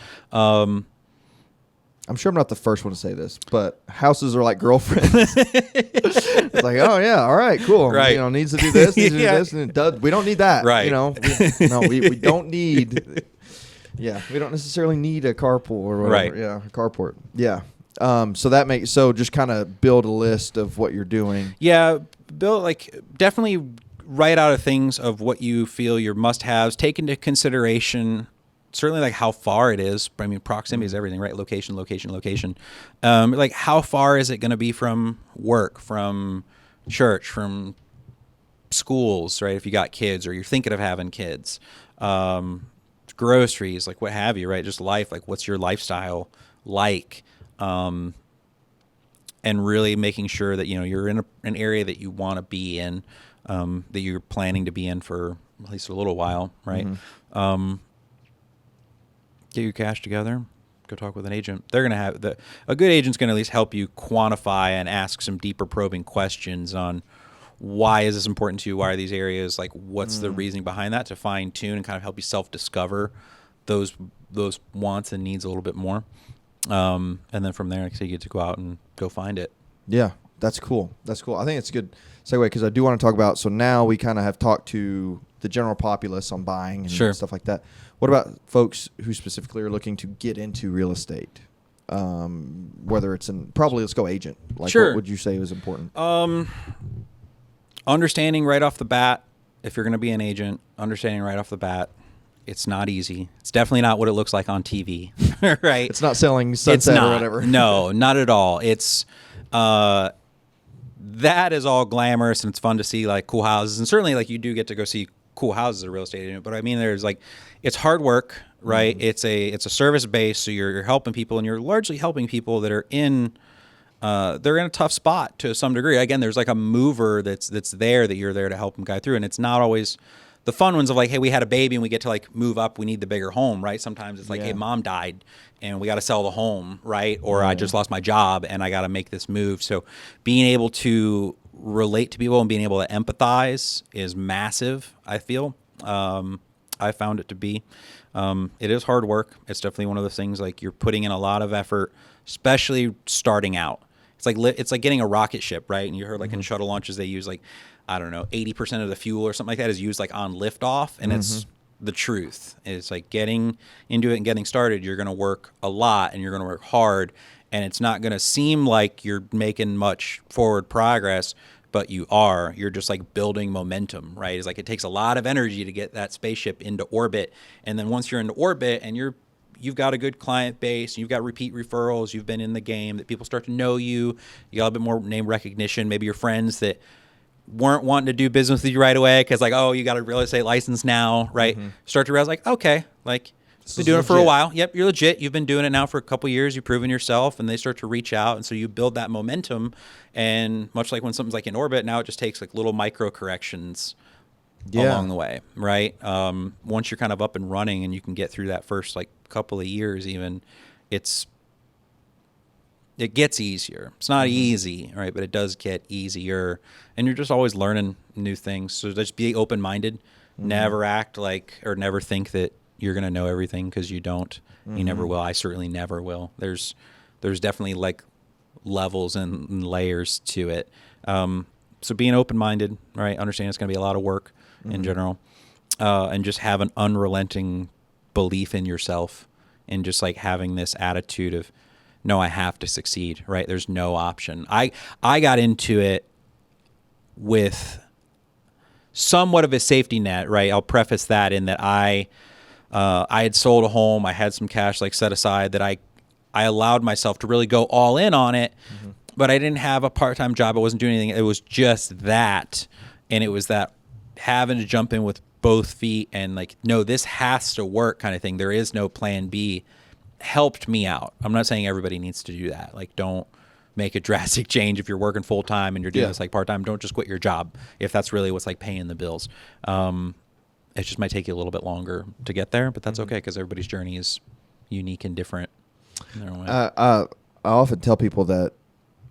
I'm sure I'm not the first one to say this, but houses are like girlfriends. It's like, oh yeah, all right, cool. Right. Needs to do this, needs to do this, and we don't need that. Right. We don't need. Yeah, we don't necessarily need a carpool or whatever. Right. Yeah, a carport. Yeah. So just kind of build a list of what you're doing. Yeah, Bill, like definitely write out of things of what you feel your must-haves. Take into consideration certainly like how far it is. I mean, proximity is everything, right? Location, location, location. Like how far is it going to be from work, from church, from schools, right? If you got kids or you're thinking of having kids, groceries, like what have you, right? Just life, like what's your lifestyle like? And really making sure that, you're in an area that you want to be in, that you're planning to be in for at least a little while, right? Get your cash together, go talk with an agent. They're going to have a good agent's going to at least help you quantify and ask some deeper probing questions on why is this important to you? Why are these areas, like what's the reasoning behind that, to fine tune and kind of help you self-discover those wants and needs a little bit more. And then from there, like I say, you get to go out and go find it. Yeah, that's cool. That's cool. I think it's a good segue because I do want to talk about, so now we kind of have talked to the general populace on buying and Sure. stuff like that. What about folks who specifically are looking to get into real estate? Whether it's probably let's go agent. Like Sure. What would you say was important? Understanding right off the bat, if you're going to be an agent, understanding right off the bat, it's not easy. It's definitely not what it looks like on TV, right? It's not selling Sunset or whatever. No, not at all. It's that is all glamorous and it's fun to see like cool houses, and certainly like you do get to go see cool houses as a real estate agent. But I mean, there's like it's hard work, right? It's a service base, so you're helping people, and you're largely helping people that are in. They're in a tough spot to some degree. Again, there's like a mover that's there that you're there to help them guide through, and it's not always the fun ones of like, hey, we had a baby and we get to like move up. We need the bigger home, right? Sometimes it's like, hey, mom died and we got to sell the home, right? Or I just lost my job and I got to make this move. So being able to relate to people and being able to empathize is massive, I feel. I found it to be. It is hard work. It's definitely one of those things like you're putting in a lot of effort, especially starting out. It's like getting a rocket ship, right? And you heard like in shuttle launches, they use like, I don't know, 80% of the fuel or something like that is used like on liftoff. And it's the truth. It's like getting into it and getting started. You're going to work a lot and you're going to work hard. And it's not going to seem like you're making much forward progress, but you are. You're just like building momentum, right? It's like it takes a lot of energy to get that spaceship into orbit. And then once you're into orbit and you've got a good client base, you've got repeat referrals, you've been in the game, that people start to know you, you got a bit more name recognition, maybe your friends that weren't wanting to do business with you right away because like, oh, you got a real estate license now, right? Start to realize like, okay, like you've been doing it for a while. Yep, you're legit. You've been doing it now for a couple of years. You've proven yourself, and they start to reach out, and so you build that momentum. And much like when something's like in orbit, now it just takes like little micro corrections along the way, right? Once you're kind of up and running and you can get through that first like couple of years, even it gets easier. It's not easy, right? But it does get easier. And you're just always learning new things. So just be open-minded. Never act like or never think that you're going to know everything because you don't. You never will. I certainly never will. There's definitely like levels and layers to it. So being open-minded, right? Understand it's going to be a lot of work in general. And just have an unrelenting belief in yourself and just like having this attitude of, no, I have to succeed, right? There's no option. I got into it with somewhat of a safety net, right? I'll preface that in that I had sold a home. I had some cash like set aside that I allowed myself to really go all in on it, but I didn't have a part-time job. I wasn't doing anything. It was just that. And it was that having to jump in with both feet and like, no, this has to work kind of thing. There is no plan B. Helped me out. I'm not saying everybody needs to do that. Like, don't make a drastic change if you're working full time and you're doing this like part time. Don't just quit your job if that's really what's like paying the bills. It just might take you a little bit longer to get there, but that's okay because everybody's journey is unique and different in their own way. I often tell people that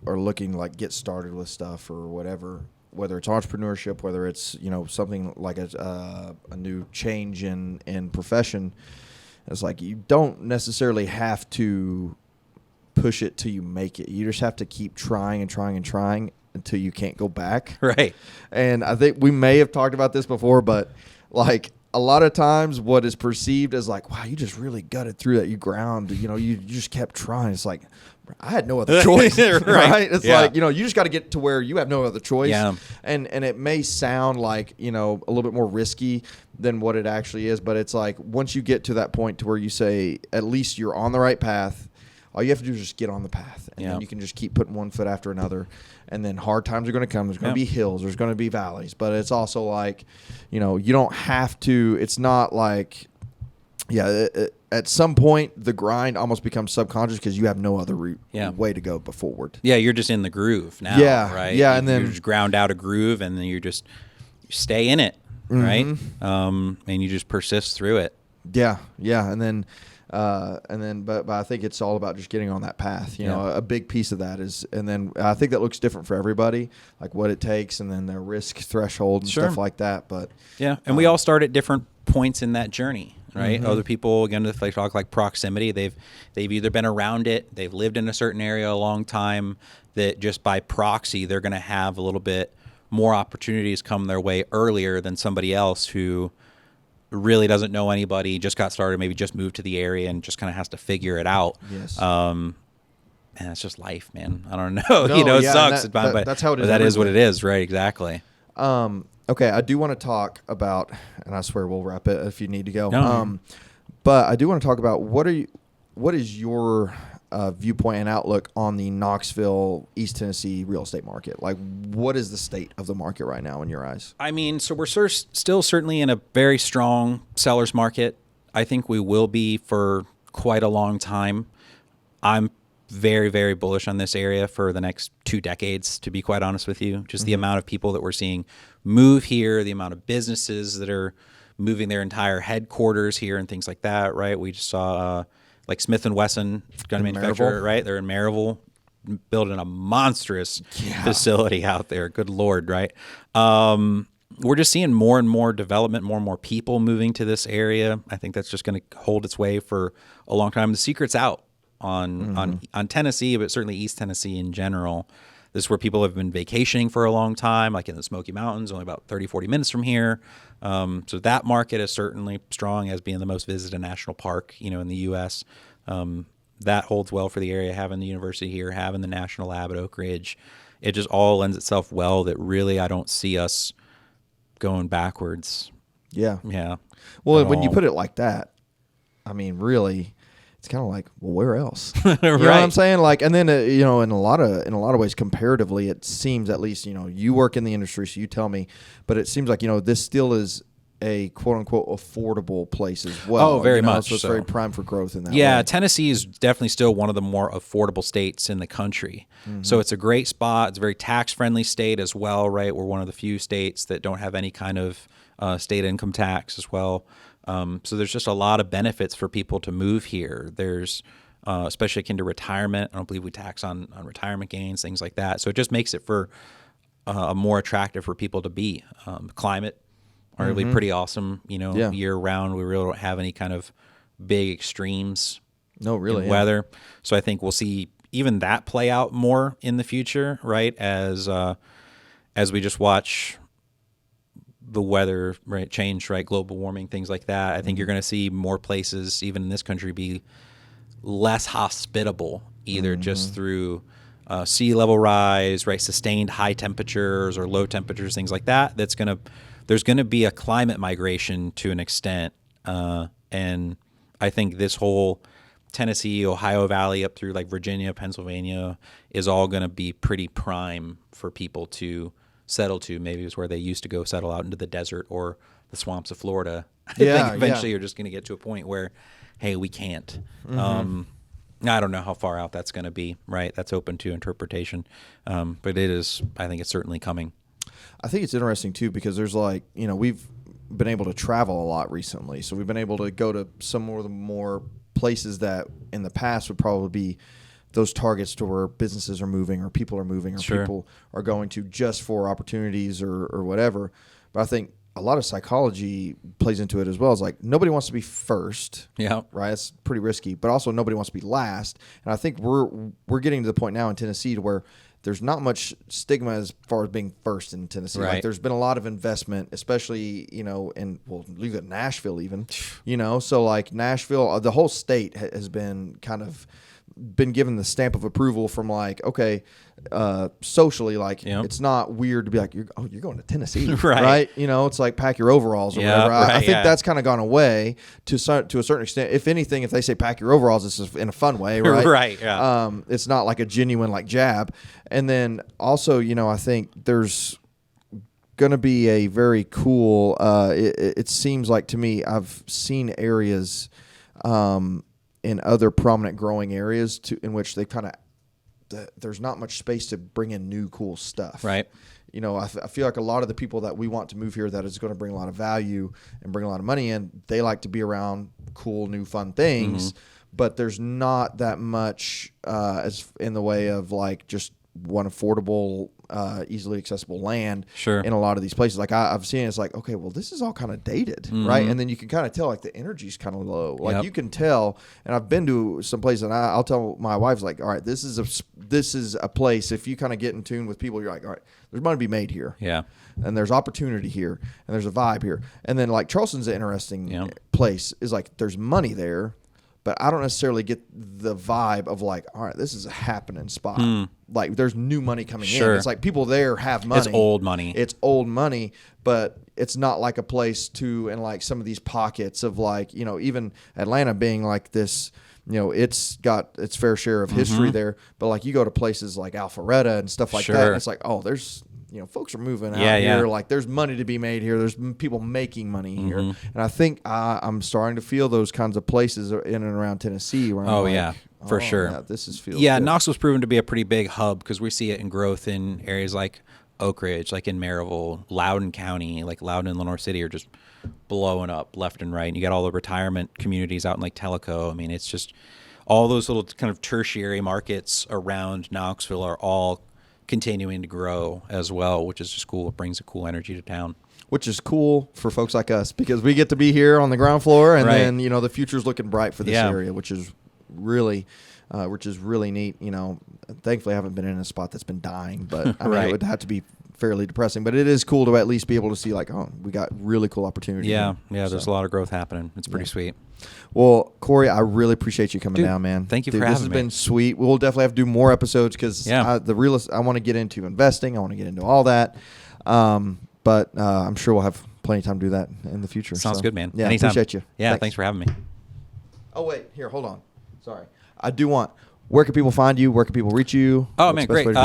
are looking to like get started with stuff or whatever, whether it's entrepreneurship, whether it's something like a new change in profession. It's like you don't necessarily have to push it till you make it. You just have to keep trying and trying and trying until you can't go back. Right. And I think we may have talked about this before, but like a lot of times what is perceived as like, wow, you just really gutted through that. You ground, you just kept trying. It's like, I had no other choice, right? It's like, you just got to get to where you have no other choice. Yeah. And it may sound like, a little bit more risky than what it actually is. But it's like, once you get to that point to where you say, at least you're on the right path, all you have to do is just get on the path. And then you can just keep putting one foot after another. And then hard times are going to come. There's going to be hills. There's going to be valleys. But it's also like, you don't have to. It's not like, at some point, the grind almost becomes subconscious because you have no other way to go but forward. Yeah, you're just in the groove now, right? Yeah, and then you just ground out a groove, and then you stay in it, right? And you just persist through it. Yeah, and then but I think it's all about just getting on that path. A big piece of that is, and then I think that looks different for everybody, like what it takes, and then their risk threshold and stuff like that. But and we all start at different points in that journey. Right. Other people, again, if they talk like proximity, they've either been around it, they've lived in a certain area a long time, that just by proxy, they're going to have a little bit more opportunities come their way earlier than somebody else who really doesn't know anybody, just got started, maybe just moved to the area and just kind of has to figure it out. Yes. And it's just life, man. I don't know. It sucks. That's how it is. But that is what it is, right? Exactly. Okay, I do want to talk about, and I swear we'll wrap it if you need to go. No. But I do want to talk about what is your viewpoint and outlook on the Knoxville, East Tennessee real estate market? Like, what is the state of the market right now in your eyes? I mean, so we're still certainly in a very strong seller's market. I think we will be for quite a long time. I'm very, very bullish on this area for the next 2 decades, to be quite honest with you. Just the amount of people that we're seeing move here, the amount of businesses that are moving their entire headquarters here and things like that, right? We just saw like Smith & Wesson, gun manufacturer, right? They're in Maryville, building a monstrous facility out there. Good Lord, right? We're just seeing more and more development, more and more people moving to this area. I think that's just going to hold its way for a long time. The secret's out on Tennessee, but certainly East Tennessee in general. This is where people have been vacationing for a long time, like in the Smoky Mountains, only about 30, 40 minutes from here. So that market is certainly strong as being the most visited national park, in the U.S. That holds well for the area, having the university here, having the national lab at Oak Ridge. It just all lends itself well that really I don't see us going backwards. Yeah. Yeah. Well, when you put it like that, I mean, really, it's kind of like, well, where else? You know what I'm saying? Like, and then in a lot of ways, comparatively, it seems, at least you work in the industry, so you tell me, but it seems like this still is a quote unquote affordable place as well. Oh, very much. So it's very prime for growth in that. Yeah, way. Tennessee is definitely still one of the more affordable states in the country. So it's a great spot. It's a very tax friendly state as well, right? We're one of the few states that don't have any kind of state income tax as well. So there's just a lot of benefits for people to move here. There's especially akin to retirement. I don't believe we tax on retirement gains, things like that. So it just makes it for more attractive for people to be. Climate, arguably pretty awesome, year round. We really don't have any kind of big extremes in weather. So I think we'll see even that play out more in the future, right? As we just watch the weather change, right? Global warming, things like that. I think you're going to see more places, even in this country, be less hospitable, either just through sea level rise, right? Sustained high temperatures or low temperatures, things like that. There's going to be a climate migration to an extent. And I think this whole Tennessee, Ohio Valley up through like Virginia, Pennsylvania is all going to be pretty prime for people to settle to. Maybe it's where they used to go settle out into the desert or the swamps of Florida. I think eventually you're just going to get to a point where, hey, we can't. I don't know how far out that's going to be, right? That's open to interpretation. But it is, I think it's certainly coming. I think it's interesting too, because there's we've been able to travel a lot recently. So we've been able to go to some more of the more places that in the past would probably be those targets to where businesses are moving or people are moving or people are going to just for opportunities or whatever. But I think a lot of psychology plays into it as well. It's like nobody wants to be first. Yeah. Right. It's pretty risky, but also nobody wants to be last. And I think we're getting to the point now in Tennessee to where there's not much stigma as far as being first in Tennessee. Right. Like there's been a lot of investment, especially, look at Nashville even, so like Nashville, the whole state has been kind of been given the stamp of approval from like, okay, socially, like it's not weird to be like, you're going to Tennessee, right? It's like pack your overalls or whatever. I think that's kind of gone away to a certain extent. If anything, if they say pack your overalls, this is in a fun way, right? Right. Yeah. It's not like a genuine like jab. And then also, I think there's going to be a very cool. It seems like to me, I've seen areas. In other prominent growing areas in which they kind of there's not much space to bring in new cool stuff. Right. I feel like a lot of the people that we want to move here that is going to bring a lot of value and bring a lot of money in, they like to be around cool, new, fun things. Mm-hmm. But there's not that much as in the way of like just one affordable, easily accessible land in a lot of these places. Like I've seen it's like, okay, well, this is all kind of dated, right? And then you can kind of tell like the energy's kind of low. Like you can tell, and I've been to some places and I'll tell my wife like, all right, this is a place, if you kind of get in tune with people, you're like, all right, there's money to be made here. Yeah. And there's opportunity here and there's a vibe here. And then like Charleston's an interesting place is like, there's money there, but I don't necessarily get the vibe of like, all right, this is a happening spot. Like there's new money coming in. It's like people there have money. It's old money. It's old money, but it's not like a place to, and like some of these pockets of like, even Atlanta being like this, it's got its fair share of history there. But like you go to places like Alpharetta and stuff like that, and it's like, oh, there's, folks are moving out here. Yeah. Like there's money to be made here. There's people making money here. And I think I'm starting to feel those kinds of places in and around Tennessee. Where I'm like, for sure. Yeah, this is feels good. Knox Knoxville's proven to be a pretty big hub because we see it in growth in areas like Oak Ridge, like in Maryville, Loudoun County, like Loudoun and Lenore City are just blowing up left and right. And you got all the retirement communities out in like Tellico. I mean, it's just all those little kind of tertiary markets around Knoxville are all continuing to grow as well, which is just cool. It brings a cool energy to town. Which is cool for folks like us because we get to be here on the ground floor, and then the future's looking bright for this area, which is really neat. Thankfully, I haven't been in a spot that's been dying, but I mean, it would have to be fairly depressing. But it is cool to at least be able to see like, oh, we got really cool opportunity. Yeah, there's a lot of growth happening. It's pretty sweet. Well, Cory, I really appreciate you coming down, man. Thank you for having me. This has been sweet. We'll definitely have to do more episodes because I want to get into investing. I want to get into all that. But I'm sure we'll have plenty of time to do that in the future. Sounds good, man. Yeah, anytime. Appreciate you. Yeah, thanks for having me. Oh, wait. Here, hold on. Sorry. I do want... Where can people find you? Where can people reach you? Oh, man, great.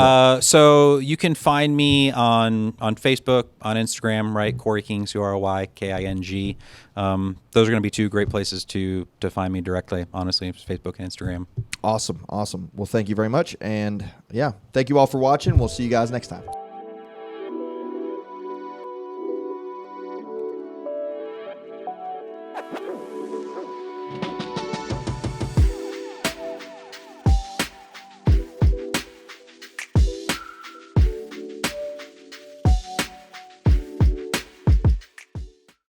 So you can find me on Facebook, on Instagram, right? Cory King, CoryKing. Those are going to be two great places to find me directly, honestly, Facebook and Instagram. Awesome. Well, thank you very much. And, thank you all for watching. We'll see you guys next time.